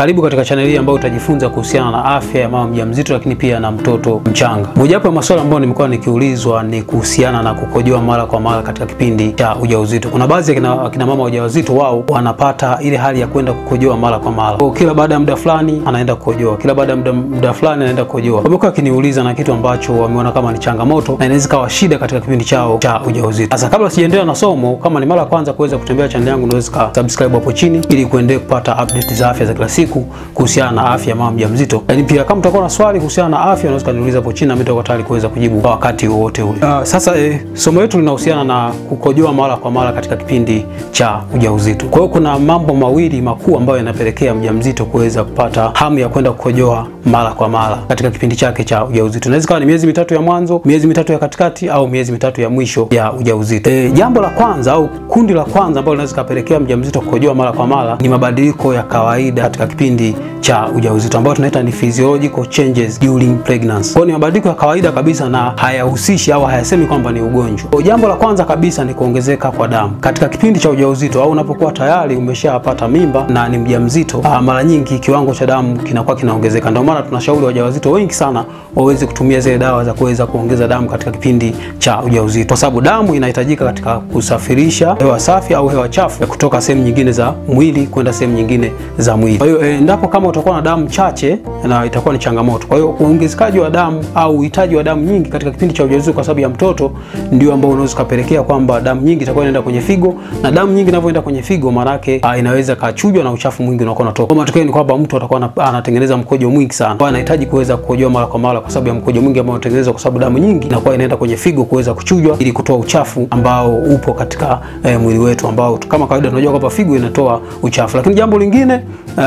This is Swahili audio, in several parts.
Karibu katika channel hii ambayo utajifunza kuhusiana na afya ya mama mjamzito lakini pia na mtoto mchanga. Mojawapo ya maswali ambayo nimekuwa nikiulizwa ni kuhusiana na kukojoa mara kwa mara katika kipindi cha ujauzito. Kuna baadhi ya kina mama wajawazito wao wanapata ile hali ya kwenda kukojoa mara kwa mara. Kwa kila baada ya muda fulani anaenda kukojoa, kila baada ya muda fulani anaenda kukojoa. Wamekuwa kiniuliza na kitu ambacho wameona kama ni changamoto na inaweza kawa shida katika kipindi chao cha ujauzito. Sasa kabla sijaendelea na somo, kama ni mara ya kwanza kuweza kutembea channel yangu, unaweza subscribe hapo chini ili kuendelea kupata update za afya za kila siku kuhusiana na afya ya mama mjamzito. Lakini pia kama utakuwa na swali kuhusiana na afya unaweza kuniuliza hapo chini na mimi nitakuwa tayari kuweza kujibu kwa wakati wote ule. Sasa somo letu linahusiana na kukojoa mara kwa mara katika kipindi cha ujauzito. Kwa hiyo kuna mambo mawili makuu ambayo yanapelekea mjamzito kuweza kupata hamu ya kwenda kukojoa mara kwa mara katika kipindi chake cha ujauzito. Inaweza kuwa ni miezi mitatu ya mwanzo, miezi mitatu ya katikati au miezi mitatu ya mwisho ya ujauzito. Jambo la kwanza au kundi la kwanza ambalo linaweza kupelekea mjamzito kukojoa mara kwa mara ni mabadiliko ya kawaida katika kipindi cha ujauzito ambayo tunaita ni physiological changes during pregnancy. Kwa ni mabadiliko ya kawaida kabisa na hayahusishi au hayasemi kwamba ni ugonjwa. Jambo la kwanza kabisa ni kuongezeka kwa damu katika kipindi cha ujauzito au unapokuwa tayari umeshapata mimba na ni mjamzito. Mara nyingi kiwango cha damu kinakuwa kinaongezeka. Ndio maana tunashauri wajawazito wengi sana waweze kutumia zile dawa za kuweza kuongeza damu katika kipindi cha ujauzito, kwa sababu damu inahitajika katika kusafirisha hewa safi au hewa chafu kutoka sehemu nyingine za mwili kwenda sehemu nyingine za mwili. Kwa hiyo endapo kama utakuwa na damu chache na itakuwa ni changamoto. Kwa hiyo uongezekaji wa damu au uhitaji wa damu nyingi katika kipindi cha ujauzito kwa sababu ya mtoto ndio ambao unaweza kupelekea kwamba damu nyingi itakuwa inaenda kwenye figo, na damu nyingi inapoenda kwenye figo maana yake inaweza kachujwa na uchafu mwingi unakuwa unatoka. Kwa matokeo ni kwamba mtu atakuwa anatengeneza mkojo mwingi sana. Kwa anahitaji kuweza kukojoa mara kwa mara kwa sababu ya mkojo mwingi ambao unatengenezwa kwa sababu damu nyingi inakuwa inaenda kwenye figo kuweza kuchujwa ili kutoa uchafu ambao upo katika mwili wetu, ambao kama kawaida tunajua kwamba figo inatoa uchafu. Lakini jambo lingine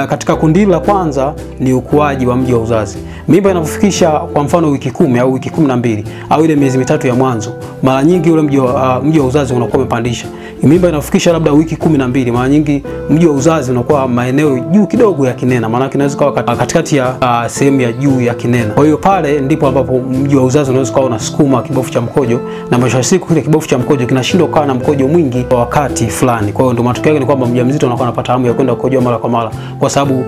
katika kundi la kwanza ni ukuaji wa mji wa uzazi. Mimba inapofikisha kwa mfano wiki 10 au wiki 12 au ile miezi mitatu ya mwanzo, mara nyingi ule mji wa uzazi unakuwa umepandisha. Mimba inapofikisha labda wiki 12, mara nyingi mji wa uzazi unakuwa maeneo juu kidogo ya kinena, maana inaweza kuwa katikati ya sehemu ya juu ya kinena. Kwa hiyo pale ndipo ambapo mji wa uzazi unaweza kuwa unasukuma kibofu cha mkojo, na mwisho wa siku kile kibofu cha mkojo kinashindwa kukaa na mkojo mwingi kwa wakati fulani. Kwa hiyo ndio matokeo yake ni kwamba mjamzito anakuwa anapata hamu ya kwenda kukojoa mara kwa mara kwa sababu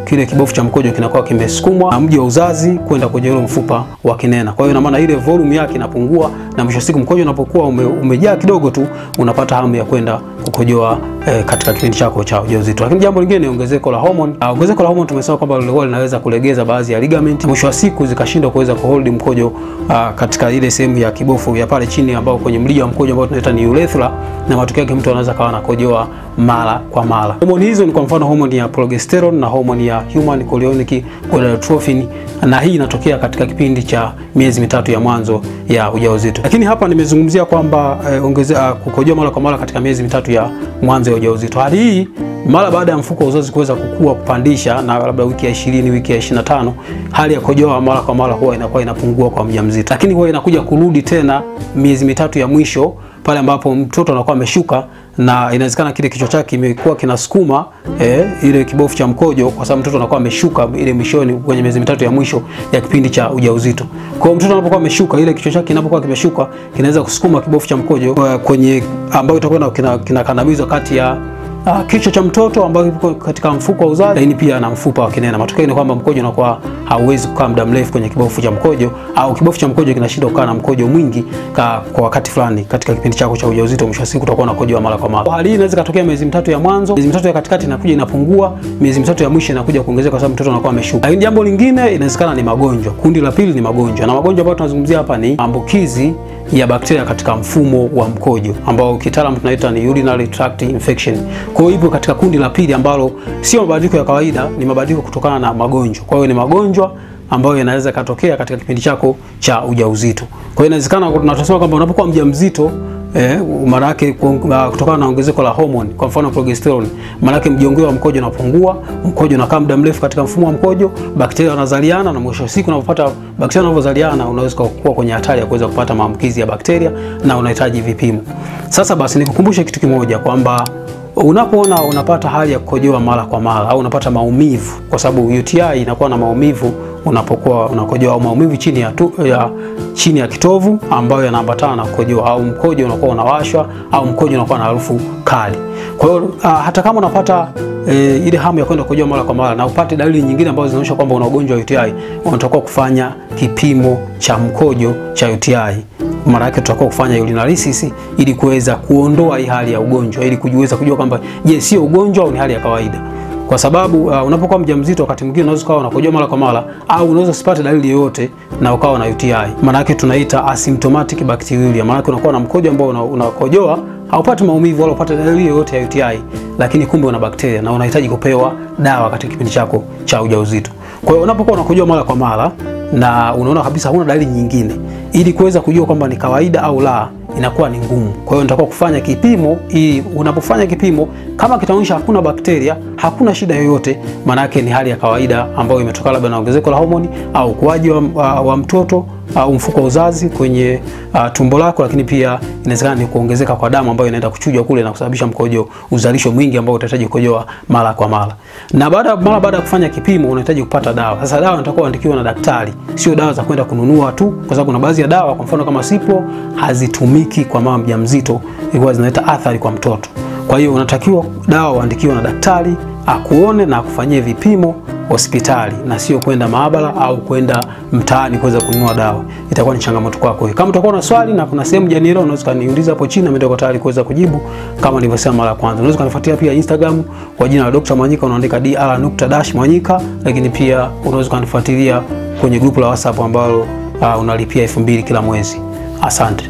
kile kibofu cha mkojo kinakuwa kimesukumwa na mji wa uzazi kwenda kwenye ule mfupa wa kinena. Kwa hiyo ina maana ile volume yake inapungua, na mwisho wa siku mkojo unapokuwa umejaa kidogo tu unapata hamu ya kwenda kukojoa katika kipindi chako cha ujauzito. Lakini jambo lingine ni ongezeko la hormone. Ongezeko la hormone tumesema kwamba linaweza kulegeza baadhi ya ligament, mwisho wa siku zikashindwa kuweza kuhold mkojo katika ile sehemu ya kibofu ya pale chini ambao kwenye mlija wa mkojo ambao tunaita ni urethra, na matokeo yake mtu anaweza kawa anakojoa mara kwa mara. Hormone hizo ni kwa mfano hormone ya progesterone na hormone ya human chorionic gonadotropin, na hii inatokea katika kipindi cha miezi mitatu ya mwanzo ya ujauzito. Lakini hapa nimezungumzia kwamba kukojoa mara kwa mara katika miezi mitatu ya mwanzo ya ujauzito. Hali hii mara baada ya mfuko wa uzazi kuweza kukua kupandisha na labda wiki ya 20, wiki ya 25, hali ya kukojoa mara kwa mara huwa inakuwa inapungua kwa mjamzito. Lakini huwa inakuja kurudi tena miezi mitatu ya mwisho pale ambapo mtoto anakuwa ameshuka, na inawezekana kile kichwa chake kimekuwa kinasukuma ile kibofu cha mkojo kwa sababu mtoto anakuwa ameshuka ile mwishoni kwenye miezi mitatu ya mwisho ya kipindi cha ujauzito. Kwa hiyo mtoto anapokuwa ameshuka, ile kichwa chake kinapokuwa kimeshuka kinaweza kusukuma kibofu cha mkojo kwenye ambayo itakuwa kinakandamizwa kati ya kichwa cha mtoto ambayo ipo katika mfuko wa uzazi, lakini pia na mfupa wa kinena. Matokeo ni kwamba mkojo unakuwa hauwezi kukaa muda mrefu kwenye kibofu cha mkojo, au kibofu cha mkojo kinashindwa kukaa na mkojo mwingi kwa wakati fulani katika kipindi chako cha ujauzito. Mwisho wa siku utakuwa unakojoa mara kwa mara. Hali hii inaweza kutokea miezi mitatu ya mwanzo, miezi mitatu ya katikati inakuja inapungua, miezi mitatu ya mwisho inakuja kuongezeka kwa sababu mtoto anakuwa ameshuka. Lakini jambo lingine inawezekana ni magonjwa. Kundi la pili ni magonjwa, na magonjwa ambayo tunazungumzia hapa ni maambukizi ya bakteria katika mfumo wa mkojo ambao kitaalamu tunaita ni urinary tract infection. Kwa hiyo ipo katika kundi la pili ambalo sio mabadiliko ya kawaida, ni mabadiliko kutokana na magonjwa. Kwa hiyo ni magonjwa ambayo yanaweza katokea katika kipindi chako cha ujauzito. Kwa hiyo inawezekana tunasema kwamba unapokuwa mjamzito mara yake kutokana na ongezeko la hormone, kwa mfano progesterone, mara yake mjongeo wa mkojo unapungua, mkojo unakaa muda mrefu katika mfumo wa mkojo, bakteria wanazaliana, na mwisho wa siku unapopata bakteria wanavyozaliana unaweza kuwa kwenye hatari ya kuweza kupata maambukizi ya bakteria na unahitaji vipimo. Sasa basi nikukumbushe kitu kimoja kwamba unapoona unapata hali ya kukojoa mara kwa mara au unapata maumivu, kwa sababu UTI inakuwa na maumivu unapokuwa unakojoa, au maumivu chini ya kitovu ambayo yanaambatana na kukojoa, au mkojo unakuwa unawashwa, au mkojo unakuwa na harufu kali. Kwa hiyo hata kama unapata ile hamu ya kwenda kukojoa mara kwa mara na upate dalili nyingine ambazo zinaonyesha kwamba una ugonjwa wa UTI, unatakiwa kufanya kipimo cha mkojo cha UTI. Mara yake tutakuwa kufanya urinalysis ili kuweza kuondoa hii hali ya ugonjwa, ili kuweza kujua kwamba je, sio ugonjwa au ni hali ya kawaida. Kwa sababu unapokuwa mjamzito, wakati mwingine unaweza kuwa unakojoa mara kwa mara, au unaweza usipate dalili yoyote na ukawa na UTI. Maana yake tunaita asymptomatic bacteriuria. Maana yake unakuwa na mkojo ambao unakojoa, haupati maumivu wala upate dalili yoyote ya UTI, lakini kumbe una bakteria na unahitaji kupewa dawa katika kipindi chako cha ujauzito. Kwa hiyo unapokuwa unakojoa mara kwa mara na unaona kabisa huna dalili nyingine, ili kuweza kujua kwamba ni kawaida au la, inakuwa ni ngumu. Kwa hiyo nitakuwa kufanya kipimo. Unapofanya kipimo, kama kitaonyesha hakuna bakteria, hakuna shida yoyote, maana yake ni hali ya kawaida ambayo imetokana labda na ongezeko la homoni au ukuaji wa mtoto au mfuko wa uzazi kwenye tumbo lako, lakini pia inawezekana ni kuongezeka kwa damu ambayo inaenda kuchujwa kule na kusababisha mkojo uzalisho mwingi ambao utahitaji kukojoa mara kwa mara. Na baada ya kufanya kipimo unahitaji kupata dawa. Sasa dawa unatakiwa uandikiwe na daktari, sio dawa za kwenda kununua tu, kwa sababu kuna baadhi ya dawa, kwa mfano kama Cipro, hazitumiki kwa mama mjamzito, ilikuwa zinaleta athari kwa mtoto. Kwa hiyo unatakiwa dawa uandikiwe na daktari, akuone na akufanyie vipimo hospitali, na sio kwenda maabara au kwenda mtaani kuweza kununua dawa. Itakuwa ni changamoto kwako. Kama utakuwa na swali na kuna sehemu hujanielewa, unaweza kuniuliza hapo chini na mimi niko tayari kuweza kujibu kama nilivyosema mara ya kwanza. Unaweza kunifuatia pia Instagram kwa jina la Dr. Mwanyika, unaandika dr.mwanyika, lakini pia unaweza kunifuatilia kwenye grupu la WhatsApp ambalo unalipia 2000 kila mwezi. Asante.